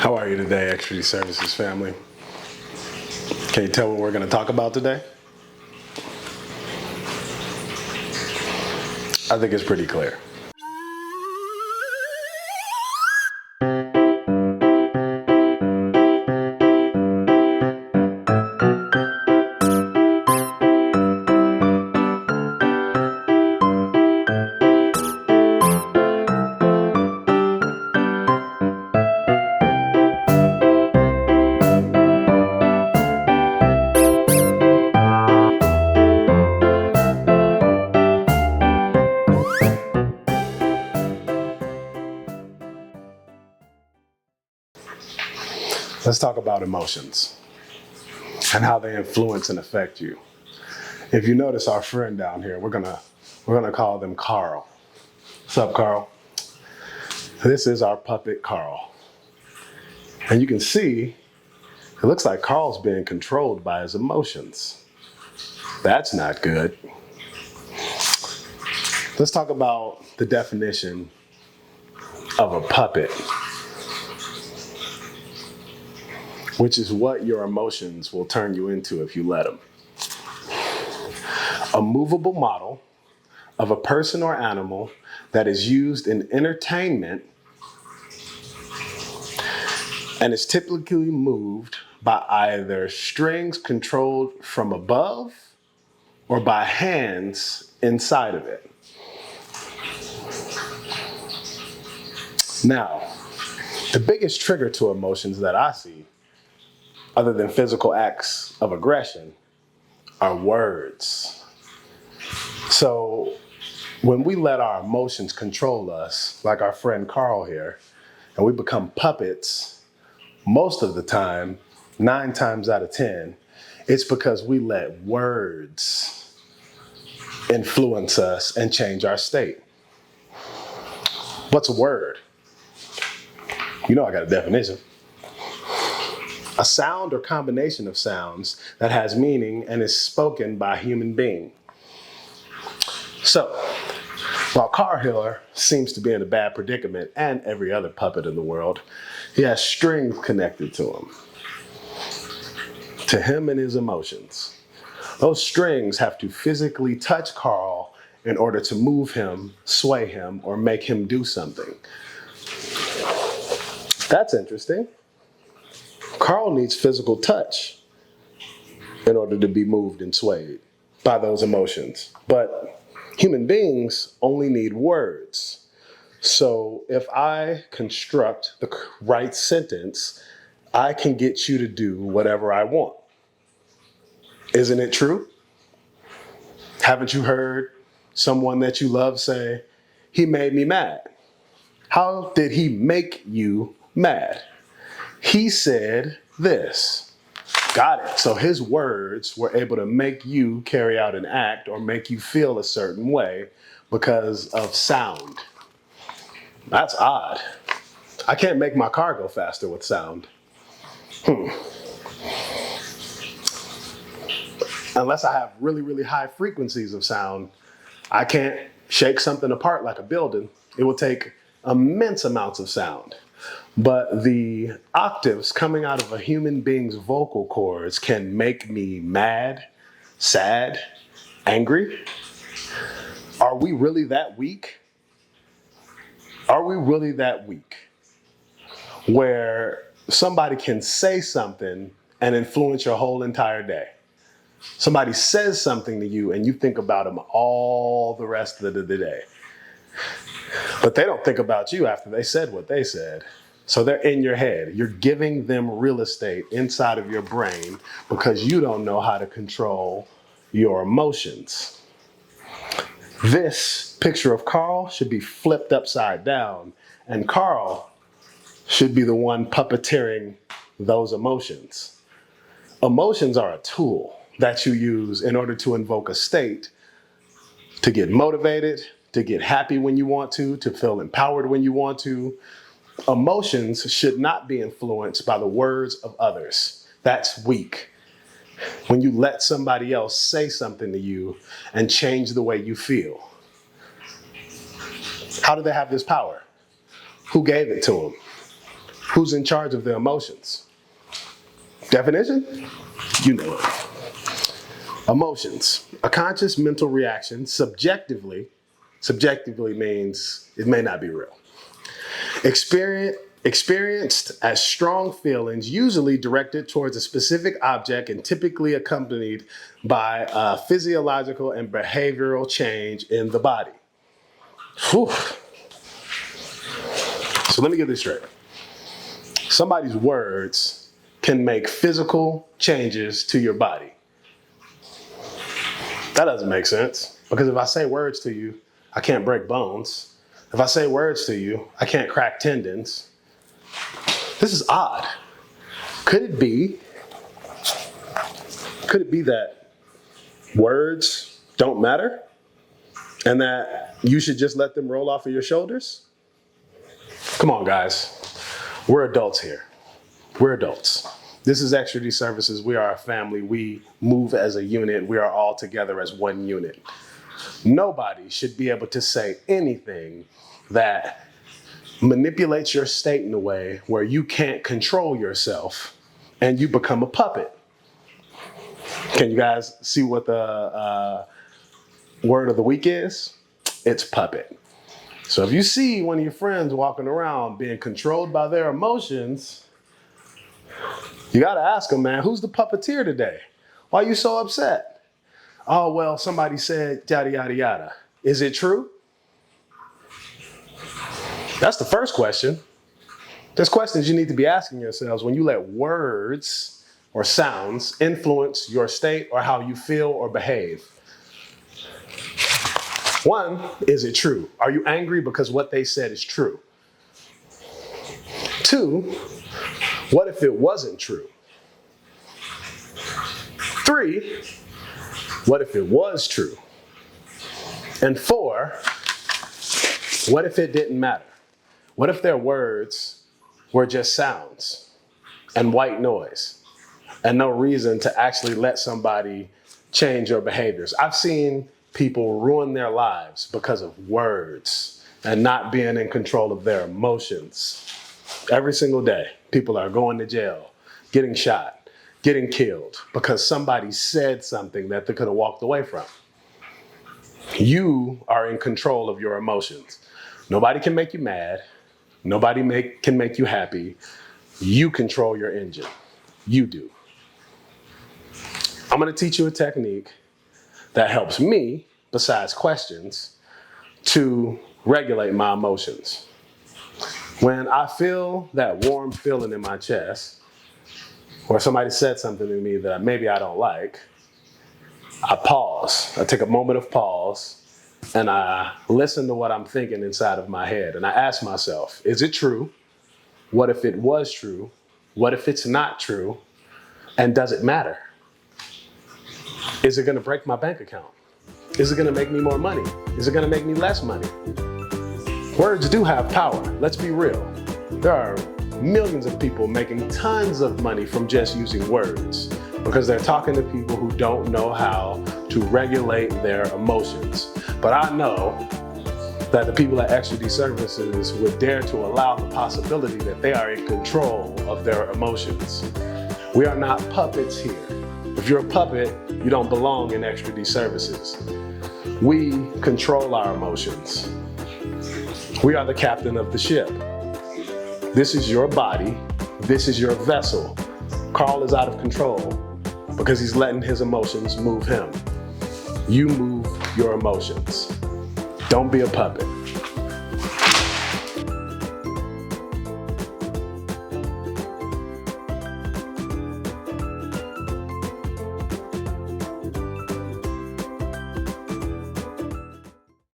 How are you today, Extra Services family? Can you tell what we're going to talk about today? I think it's pretty clear. Let's talk about emotions and how they influence and affect you. If you notice our friend down here, we're gonna call them Carl. What's up, Carl? This is our puppet, Carl. And you can see, it looks like Carl's being controlled by his emotions. That's not good. Let's talk about the definition of a puppet, which is what your emotions will turn you into if you let them. A movable model of a person or animal that is used in entertainment and is typically moved by either strings controlled from above or by hands inside of it. Now, the biggest trigger to emotions that I see, other than physical acts of aggression, are words. So when we let our emotions control us, like our friend Carl here, and we become puppets, most of the time, 9 times out of 10, it's because we let words influence us and change our state. What's a word? You know I got a definition. A sound or combination of sounds that has meaning and is spoken by a human being. So, while Carl here seems to be in a bad predicament, and every other puppet in the world, he has strings connected to him and his emotions. Those strings have to physically touch Carl in order to move him, sway him, or make him do something. That's interesting. Carl needs physical touch in order to be moved and swayed by those emotions. But human beings only need words. So if I construct the right sentence, I can get you to do whatever I want. Isn't it true? Haven't you heard someone that you love say, "He made me mad"? How did he make you mad? He said this. Got it. So his words were able to make you carry out an act or make you feel a certain way because of sound. That's odd. I can't make my car go faster with sound. Unless I have really, really high frequencies of sound, I can't shake something apart like a building. It will take immense amounts of sound. But the octaves coming out of a human being's vocal cords can make me mad, sad, angry. Are we really that weak? Are we really that weak? Where somebody can say something and influence your whole entire day. Somebody says something to you and you think about them all the rest of the day. But they don't think about you after they said what they said. So they're in your head. You're giving them real estate inside of your brain because you don't know how to control your emotions. This picture of Carl should be flipped upside down, and Carl should be the one puppeteering those emotions. Emotions are a tool that you use in order to invoke a state, to get motivated, to get happy when you want to feel empowered when you want to. Emotions should not be influenced by the words of others. That's weak. When you let somebody else say something to you and change the way you feel. How do they have this power? Who gave it to them? Who's in charge of their emotions? Definition? You know it. Emotions, a conscious mental reaction subjectively means it may not be real. Experienced as strong feelings, usually directed towards a specific object and typically accompanied by a physiological and behavioral change in the body. Whew. So let me get this straight. Somebody's words can make physical changes to your body. That doesn't make sense, because if I say words to you, I can't break bones. If I say words to you, I can't crack tendons. This is odd. Could it be that words don't matter and that you should just let them roll off of your shoulders? Come on, guys. We're adults here. We're adults. This is Extra D Services. We are a family. We move as a unit. We are all together as one unit. Nobody should be able to say anything that manipulates your state in a way where you can't control yourself and you become a puppet. Can you guys see what the word of the week is? It's puppet. So if you see one of your friends walking around being controlled by their emotions, you got to ask them, man, who's the puppeteer today? Why are you so upset? Oh, well, somebody said yada, yada, yada. Is it true? That's the first question. There's questions you need to be asking yourselves when you let words or sounds influence your state or how you feel or behave. One, is it true? Are you angry because what they said is true? Two, what if it wasn't true? Three, what if it was true? And four, what if it didn't matter? What if their words were just sounds and white noise and no reason to actually let somebody change your behaviors? I've seen people ruin their lives because of words and not being in control of their emotions. Every single day, people are going to jail, getting shot, getting killed because somebody said something that they could have walked away from. You are in control of your emotions. Nobody can make you mad. Nobody can make you happy. You control your engine. You do. I'm going to teach you a technique that helps me, besides questions, to regulate my emotions. When I feel that warm feeling in my chest, or somebody said something to me that maybe I don't like, I pause. I take a moment of pause and I listen to what I'm thinking inside of my head. And I ask myself, is it true? What if it was true? What if it's not true? And does it matter? Is it going to break my bank account? Is it going to make me more money? Is it going to make me less money? Words do have power. Let's be real. There are millions of people making tons of money from just using words because they're talking to people who don't know how to regulate their emotions. But I know that the people at Extra D Services would dare to allow the possibility that they are in control of their emotions. We are not puppets here. If you're a puppet, you don't belong in Extra D Services. We control our emotions. We are the captain of the ship. This is your body. This is your vessel. Carl is out of control because he's letting his emotions move him. You move your emotions. Don't be a puppet.